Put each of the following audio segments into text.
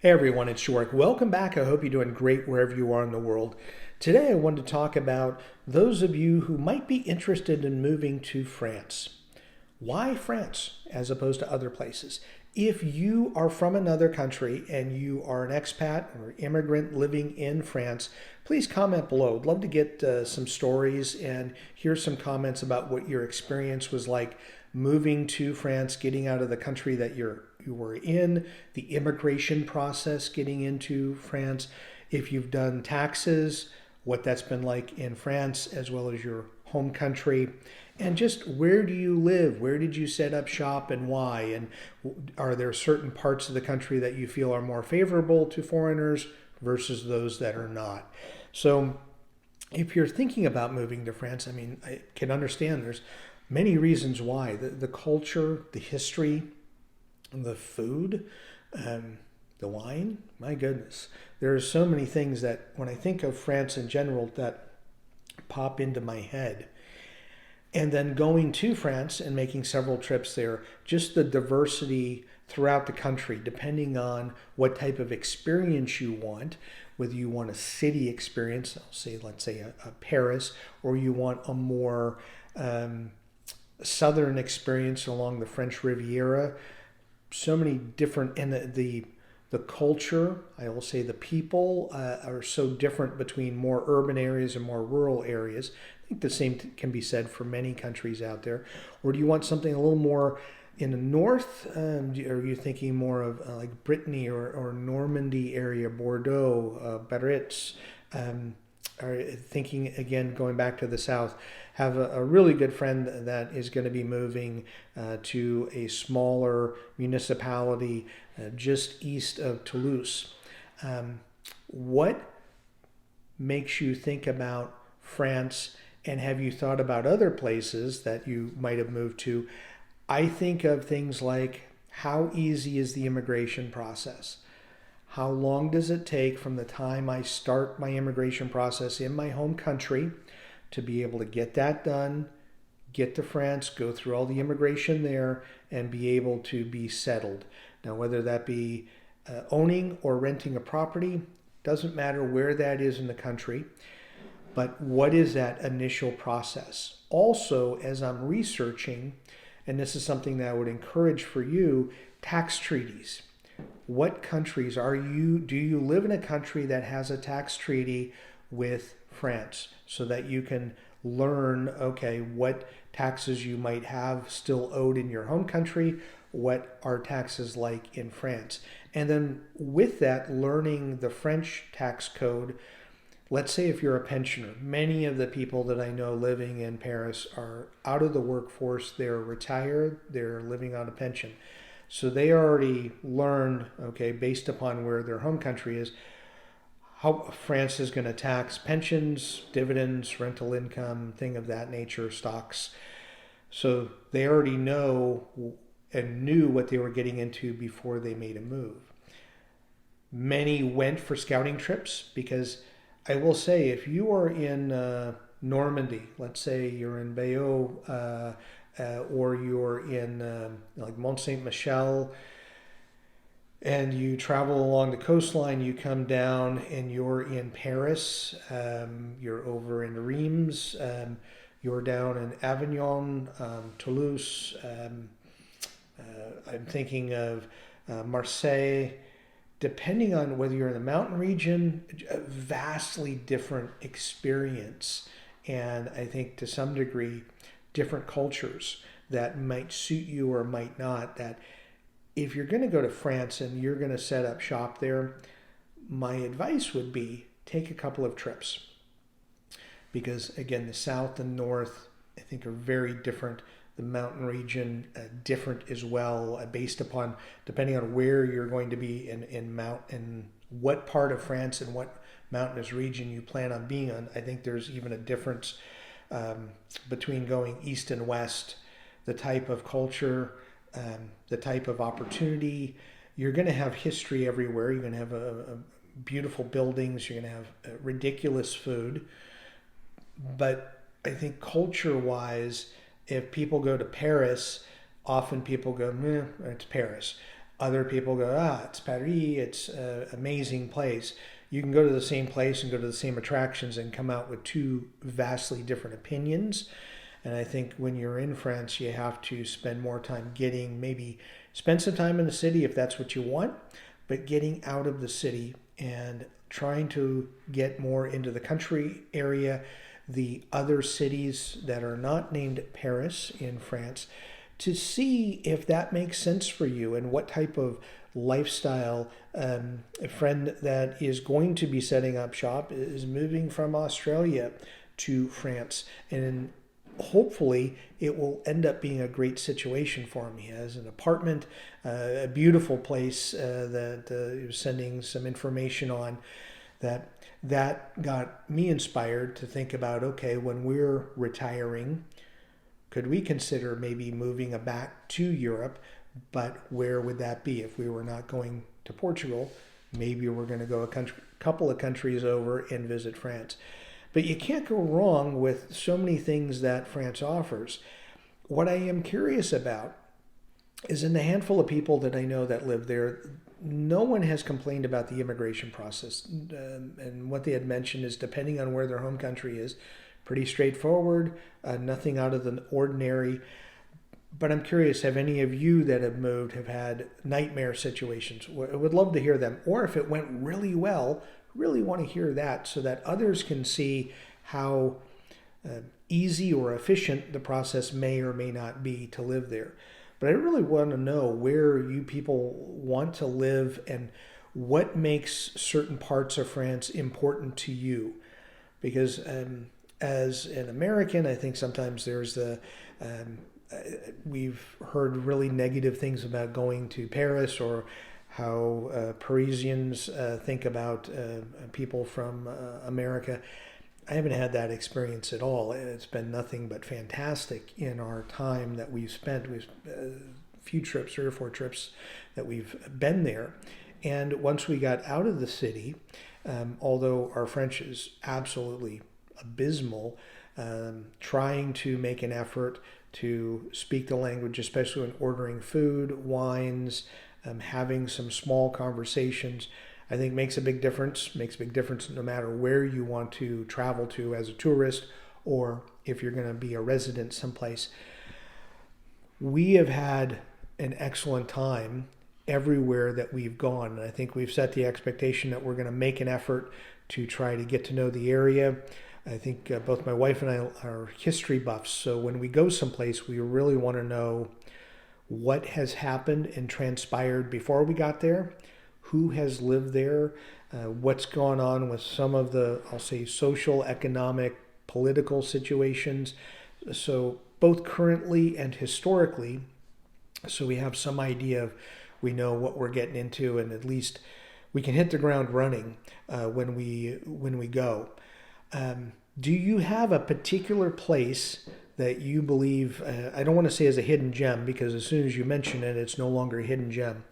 Hey everyone, it's York. Welcome back. I hope you're doing great wherever you are in the world. Today I wanted to talk about those of you who might be interested in moving to France. Why France as opposed to other places? If you are from another country and you are an expat or immigrant living in France, please comment below. I'd love to get some stories and hear some comments about what your experience was like moving to France, getting out of the country that you were in, the immigration process getting into France, if you've done taxes, what that's been like in France as well as your home country, and just where do you live? Where did you set up shop and why? And are there certain parts of the country that you feel are more favorable to foreigners versus those that are not? So if you're thinking about moving to France, I mean, I can understand there's many reasons why. The culture, the history, the food, the wine, my goodness. There are so many things that when I think of France in general that pop into my head. And then going to France and making several trips there, just the diversity throughout the country, depending on what type of experience you want, whether you want a city experience, let's say a Paris, or you want a more southern experience along the French Riviera. So many different, and the culture, I will say the people are so different between more urban areas and more rural areas. I think the same can be said for many countries out there. Or do you want something a little more in the north? Are you thinking more of like Brittany or Normandy area, Bordeaux, Biarritz? Are thinking again, going back to the south, have a really good friend that is going to be moving to a smaller municipality just east of Toulouse. What makes you think about France, and have you thought about other places that you might have moved to? I think of things like, how easy is the immigration process? How long does it take from the time I start my immigration process in my home country to be able to get that done, get to France, go through all the immigration there, and be able to be settled? Now, whether that be owning or renting a property, doesn't matter where that is in the country, but what is that initial process? Also, as I'm researching, and this is something that I would encourage for you, tax treaties. What countries do you live in a country that has a tax treaty with France so that you can learn, okay, what taxes you might have still owed in your home country, what are taxes like in France. And then with that, learning the French tax code. Let's say if you're a pensioner, many of the people that I know living in Paris are out of the workforce, they're retired, they're living on a pension. So they already learned, okay, based upon where their home country is, how France is going to tax pensions, dividends, rental income, thing of that nature, stocks. So they already know and knew what they were getting into before they made a move. Many went for scouting trips because I will say, if you are in Normandy, let's say you're in Bayeux, or you're in like Mont Saint Michel, and you travel along the coastline, you come down and you're in Paris, you're over in Reims, you're down in Avignon, Toulouse, I'm thinking of Marseille. Depending on whether you're in the mountain region, a vastly different experience. And I think to some degree, different cultures that might suit you or might not. That if you're going to go to France and you're going to set up shop there, my advice would be take a couple of trips. Because again, the south and north, I think, are very different. The mountain region different as well, based upon depending on where you're going to be in what part of France and what mountainous region you plan on being on. I think there's even a difference between going east and west, the type of culture, the type of opportunity. You're going to have history everywhere. You're going to have beautiful buildings. You're going to have ridiculous food. But I think culture-wise, if people go to Paris, often people go, it's Paris. Other people go, it's Paris, it's an amazing place. You can go to the same place and go to the same attractions and come out with two vastly different opinions. And I think when you're in France, you have to spend more time maybe spend some time in the city if that's what you want, but getting out of the city and trying to get more into the country area, the other cities that are not named Paris in France, to see if that makes sense for you and what type of lifestyle. A friend that is going to be setting up shop is moving from Australia to France, and hopefully it will end up being a great situation for him. He has an apartment, a beautiful place that he was sending some information on. That got me inspired to think about, okay, when we're retiring, could we consider maybe moving back to Europe? But where would that be? If we were not going to Portugal, maybe we're going to go a couple of countries over and visit France. But you can't go wrong with so many things that France offers. What I am curious about is, in the handful of people that I know that live there, no one has complained about the immigration process. And what they had mentioned is, depending on where their home country is, pretty straightforward, nothing out of the ordinary. But I'm curious, have any of you that have moved have had nightmare situations? I would love to hear them. Or if it went really well, really want to hear that so that others can see how easy or efficient the process may or may not be to live there. But I really want to know where you people want to live and what makes certain parts of France important to you. Because as an American, I think sometimes there's we've heard really negative things about going to Paris, or how Parisians think about people from America. I haven't had that experience at all. It's been nothing but fantastic in our time that we've spent. We've a few trips, 3 or 4 trips that we've been there. And once we got out of the city, although our French is absolutely abysmal, trying to make an effort to speak the language, especially when ordering food, wines, having some small conversations, I think makes a big difference. Makes a big difference no matter where you want to travel to as a tourist, or if you're going to be a resident someplace. We have had an excellent time everywhere that we've gone. And I think we've set the expectation that we're going to make an effort to try to get to know the area. I think both my wife and I are history buffs. So when we go someplace, we really want to know what has happened and transpired before we got there, who has lived there, what's gone on with some of the, I'll say, social, economic, political situations. So both currently and historically, so we have some idea of, we know what we're getting into, and at least we can hit the ground running when we go. Do you have a particular place that you believe, I don't want to say as a hidden gem, because as soon as you mention it, it's no longer a hidden gem,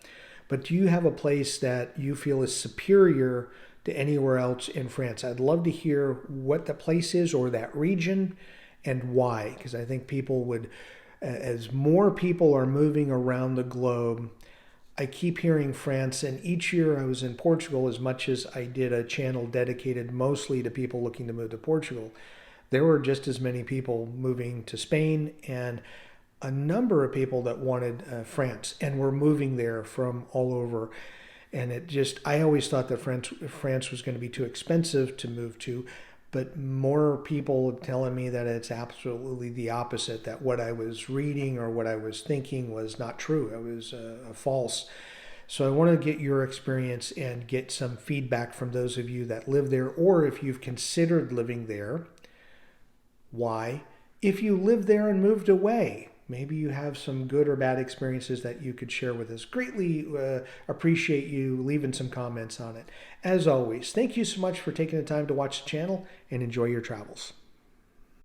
but do you have a place that you feel is superior to anywhere else in France? I'd love to hear what the place is, or that region, and why, because I think people would, as more people are moving around the globe, I keep hearing France, and each year I was in Portugal, as much as I did a channel dedicated mostly to people looking to move to Portugal, there were just as many people moving to Spain, and a number of people that wanted France and were moving there from all over. And it just, I always thought that France was going to be too expensive to move to, but more people telling me that it's absolutely the opposite, that what I was reading or what I was thinking was not true. It was false. So I want to get your experience and get some feedback from those of you that live there, or if you've considered living there, why? If you lived there and moved away, maybe you have some good or bad experiences that you could share with us. Greatly appreciate you leaving some comments on it. As always, thank you so much for taking the time to watch the channel, and enjoy your travels.